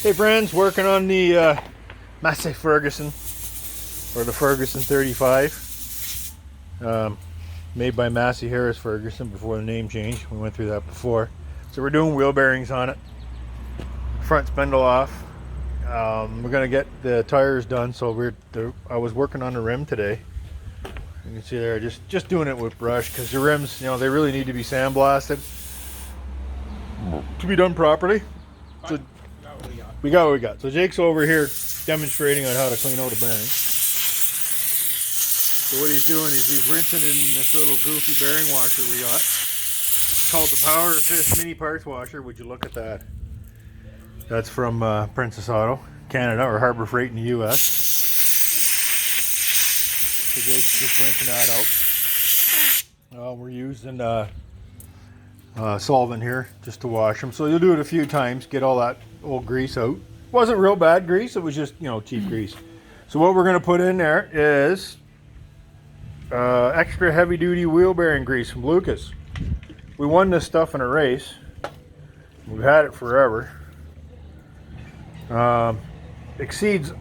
Hey friends, working on the Massey Ferguson, or the Ferguson 35, made by Massey Ferguson before the name change. We went through that before. So we're doing wheel bearings on it. Front spindle off. We're gonna get the tires done. So I was working on the rim today. You can see there, just doing it with brush because the rims, they really need to be sandblasted to be done properly. So we got what we got. So Jake's over here demonstrating on how to clean out a bearing. So what he's doing is he's rinsing it in this little goofy bearing washer we got. It's called the Power Fist Mini Parts Washer. Would you look at that? That's from Princess Auto, Canada, or Harbor Freight in the US. So Jake's just rinsing that out. We're using solvent here just to wash them. So you'll do it a few times, get all that old grease out. Wasn't real bad grease, it was just, cheap grease. So what we're going to put in there is extra heavy duty wheel bearing grease from Lucas. We won this stuff in a race. We've had it forever. Exceeds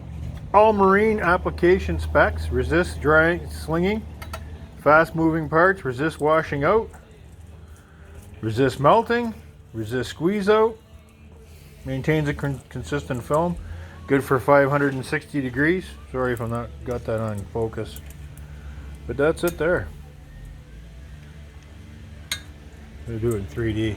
all marine application specs, resists drying, slinging, fast moving parts, resists washing out, resists melting, resists squeeze out, maintains a consistent film, good for 560 degrees. Sorry if I'm not got that on focus, but that's it there. I'm gonna do it in 3D,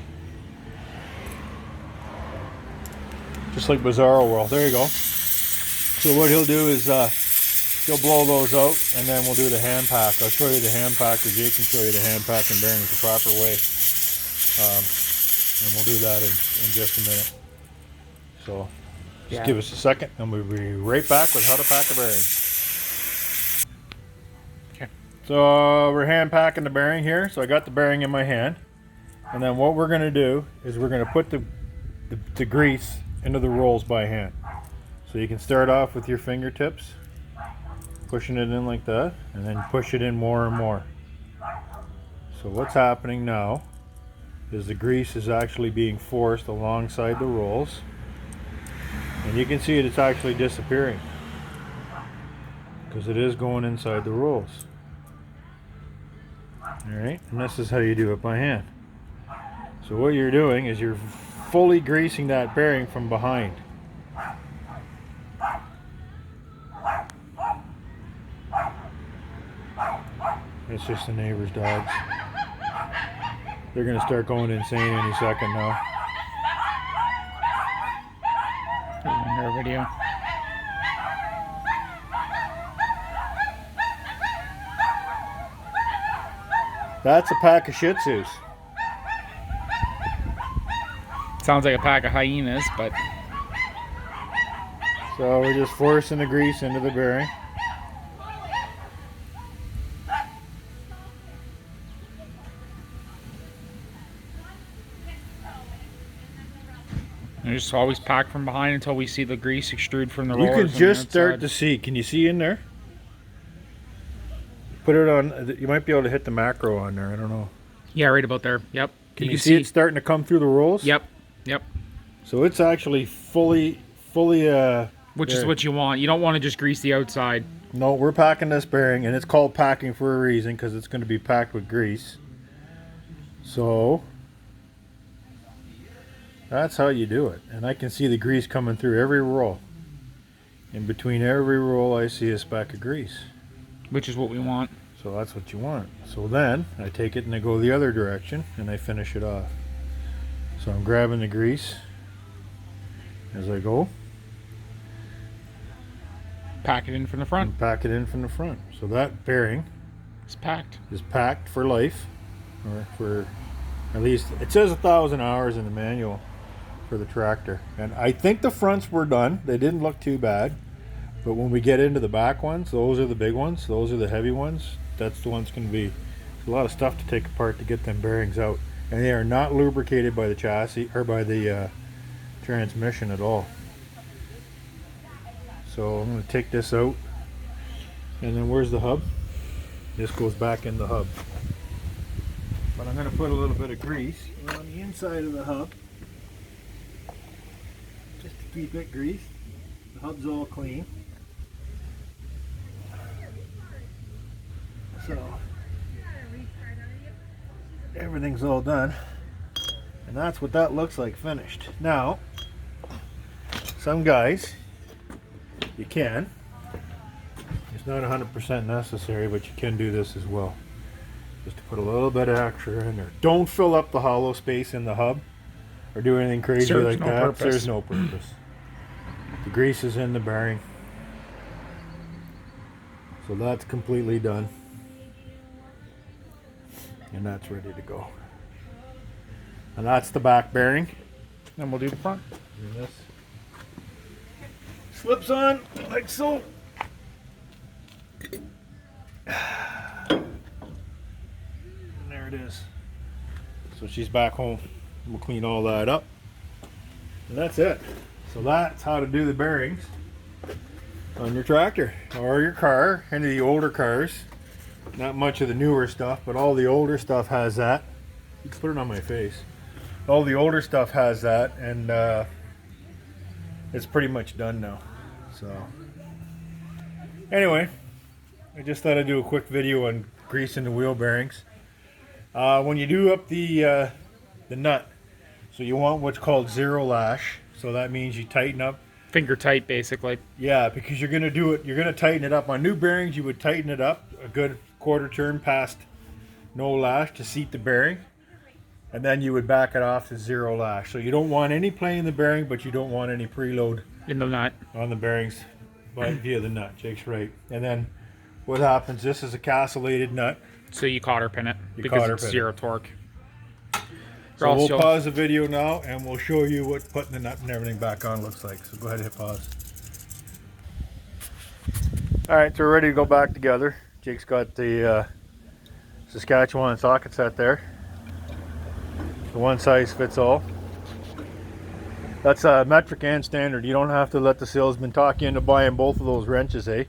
just like Bizarro World. There you go. So what he'll do is he'll blow those out, and then we'll do the hand pack. I'll show you the hand pack, or Jake can show you the hand packing bearings the proper way. And we'll do that in just a minute. So just give us a second and we'll be right back with how to pack a bearing. Okay. So we're hand packing the bearing here. So I got the bearing in my hand. And then what we're going to do is we're going to put the grease into the rolls by hand. So you can start off with your fingertips, pushing it in like that, and then push it in more and more. So what's happening now is the grease is actually being forced alongside the rolls, and you can see it's actually disappearing because it is going inside the rolls. Alright, and this is how you do it by hand. So what you're doing is you're fully greasing that bearing from behind. It's just the neighbor's dogs. They're going to start going insane any second now. Our video. That's a pack of Shih Tzus. Sounds like a pack of hyenas, but... So we're just forcing the grease into the bearing. And just always pack from behind until we see the grease extrude from the You rollers. can just start to see. Can you see in there? Put it on. You might be able to hit the macro on there. I don't know. Yeah, right about there. Yep. Can you see it starting to come through the rolls? Yep. Yep. So it's actually fully. Which is what you want. You don't want to just grease the outside. No, we're packing this bearing, and it's called packing for a reason because it's going to be packed with grease. So that's how you do it. And I can see the grease coming through every roll. In between every roll, I see a speck of grease. Which is what we want. So that's what you want. So then I take it and I go the other direction and I finish it off. So I'm grabbing the grease as I go. Pack it in from the front. And pack it in from the front. So that bearing It's packed. is packed for life, or for at least, it says 1,000 hours in the manual for the tractor. And I think the fronts were done. They didn't look too bad. But when we get into the back ones, those are the big ones. Those are the heavy ones. That's the ones going to be a lot of stuff to take apart to get them bearings out. And they are not lubricated by the chassis or by the transmission at all. So I'm going to take this out. And then where's the hub? This goes back in the hub. But I'm going to put a little bit of grease on the inside of the hub, just to keep it greased. The hub's all clean. So everything's all done. And that's what that looks like finished. Now, some guys, you can. It's not 100% necessary, but you can do this as well. Just to put a little bit of extra in there. Don't fill up the hollow space in the hub or do anything crazy like that. There's no purpose. The grease is in the bearing. So that's completely done. And that's ready to go. And that's the back bearing. Then we'll do the front. And this slips on like so. And there it is. So she's back home. We'll clean all that up. And that's it. So that's how to do the bearings on your tractor or your car. Any of the older cars. Not much of the newer stuff, but all the older stuff has that. You can put it on my face. All the older stuff has that, and it's pretty much done now. So anyway, I just thought I'd do a quick video on greasing the wheel bearings. When you do up the nut, so you want what's called zero lash. So that means you tighten up. Finger tight, basically. Yeah, because you're going to do it. You're going to tighten it up. On new bearings, you would tighten it up a good quarter turn past no lash to seat the bearing. And then you would back it off to zero lash. So you don't want any play in the bearing, but you don't want any preload in the nut on the bearings via the nut. Jake's right. And then what happens, this is a castellated nut. So you cotter pin it because it's zero torque. So we'll pause the video now and we'll show you what putting the nut and everything back on looks like. So go ahead and hit pause. Alright, so we're ready to go back together. Jake's got the Saskatchewan socket set there. The one size fits all. That's metric and standard. You don't have to let the salesman talk you into buying both of those wrenches, eh?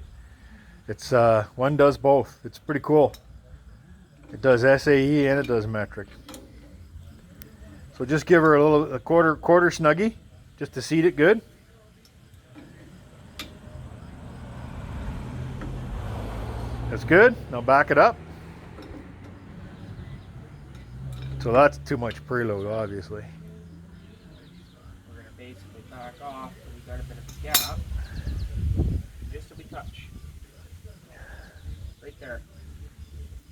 It's one does both. It's pretty cool. It does SAE and it does metric. So just give her a quarter snuggie just to seat it good. That's good. Now back it up. So that's too much preload, obviously. We're going to basically back off, so we got a bit of a gap. Just so we touch. Right there.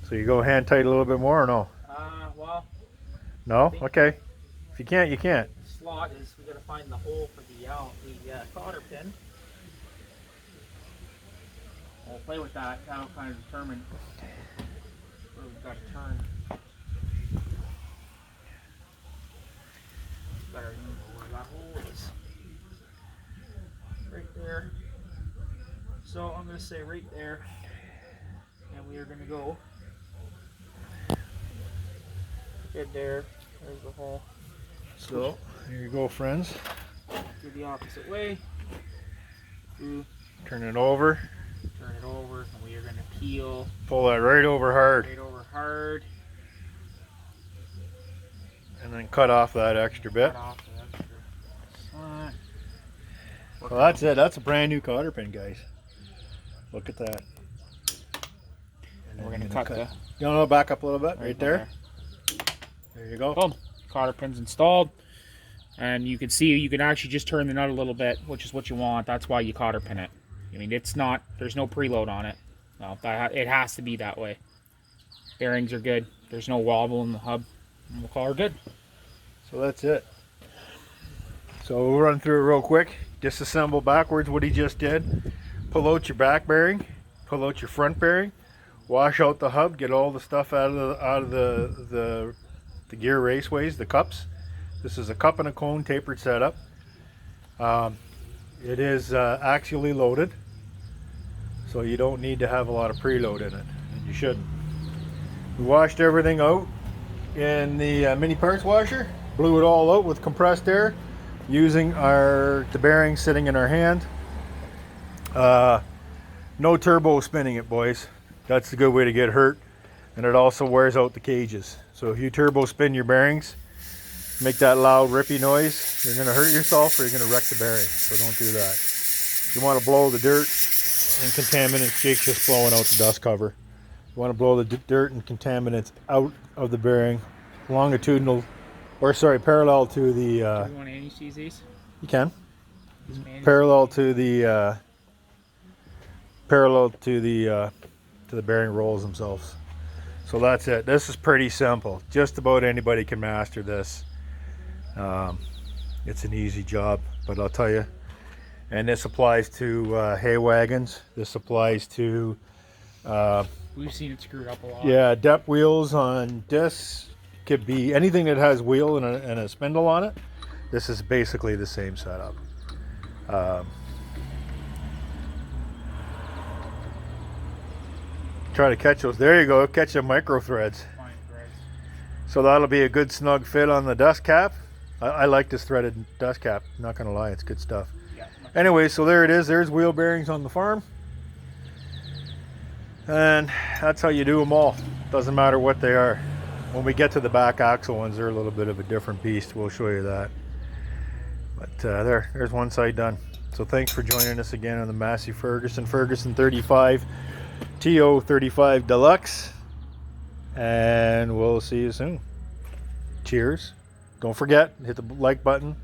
So you go hand tight a little bit more or no? Well. No? Okay. If you can't, you can't. The slot is, we got to find the hole for the cotter pin. We'll play with that. That'll kind of determine where we've got to turn. Better remember where that hole is. Right there. So I'm going to say right there. And we are going to go good there. There's the hole. So here you go, friends. Do the opposite way. Turn it over. Turn it over, and we are going to peel. Pull that right over hard. Right over hard. And then cut off that extra bit. Cut off the extra. Well, that's it. That's a brand new cotter pin, guys. Look at that. And we're going to cut the... You want to back up a little bit? Right there. There you go. Boom. Cotter pin's installed. And you can see, you can actually just turn the nut a little bit, which is what you want. That's why you cotter pin it. I mean, it's not, there's no preload on it. No, it has to be that way. Bearings are good. There's no wobble in the hub. And we'll call her good. So that's it. So we'll run through it real quick. Disassemble backwards what he just did. Pull out your back bearing. Pull out your front bearing. Wash out the hub. Get all the stuff out of the gear raceways, the cups. This is a cup and a cone tapered setup. It is axially loaded, so you don't need to have a lot of preload in it, and you shouldn't. We washed everything out in the mini parts washer, blew it all out with compressed air, using the bearing sitting in our hand. No turbo spinning it, boys. That's a good way to get hurt, and it also wears out the cages. So if you turbo spin your bearings, make that loud rippy noise, you're going to hurt yourself or you're going to wreck the bearing. So don't do that. You want to blow the dirt and contaminants. Jake's just blowing out the dust cover. You want to blow the dirt and contaminants out of the bearing, longitudinal, or sorry, parallel to the. Do you want to use these? You can. Parallel to the bearing rolls themselves. So that's it. This is pretty simple. Just about anybody can master this. It's an easy job, but I'll tell you. And this applies to hay wagons. This applies to we've seen it screwed up a lot. yeah, depth wheels on discs. Could be anything that has wheel and a spindle on it. This is basically the same setup. Try to catch those. There you go. Catch the micro threads. Fine threads. So that'll be a good snug fit on the dust cap. I like this threaded dust cap. Not gonna lie, it's good stuff. Yeah. Anyway, so there it is. There's wheel bearings on the farm. And that's how you do them all. Doesn't matter what they are. When we get to the back axle ones, they're a little bit of a different beast. We'll show you that. But there's one side done. So thanks for joining us again on the Massey Ferguson TO35 Deluxe. And we'll see you soon. Cheers. Don't forget, hit the like button,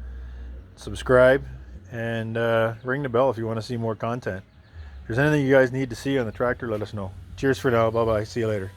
subscribe, and ring the bell if you want to see more content. If there's anything you guys need to see on the tractor, let us know. Cheers for now. Bye-bye. See you later.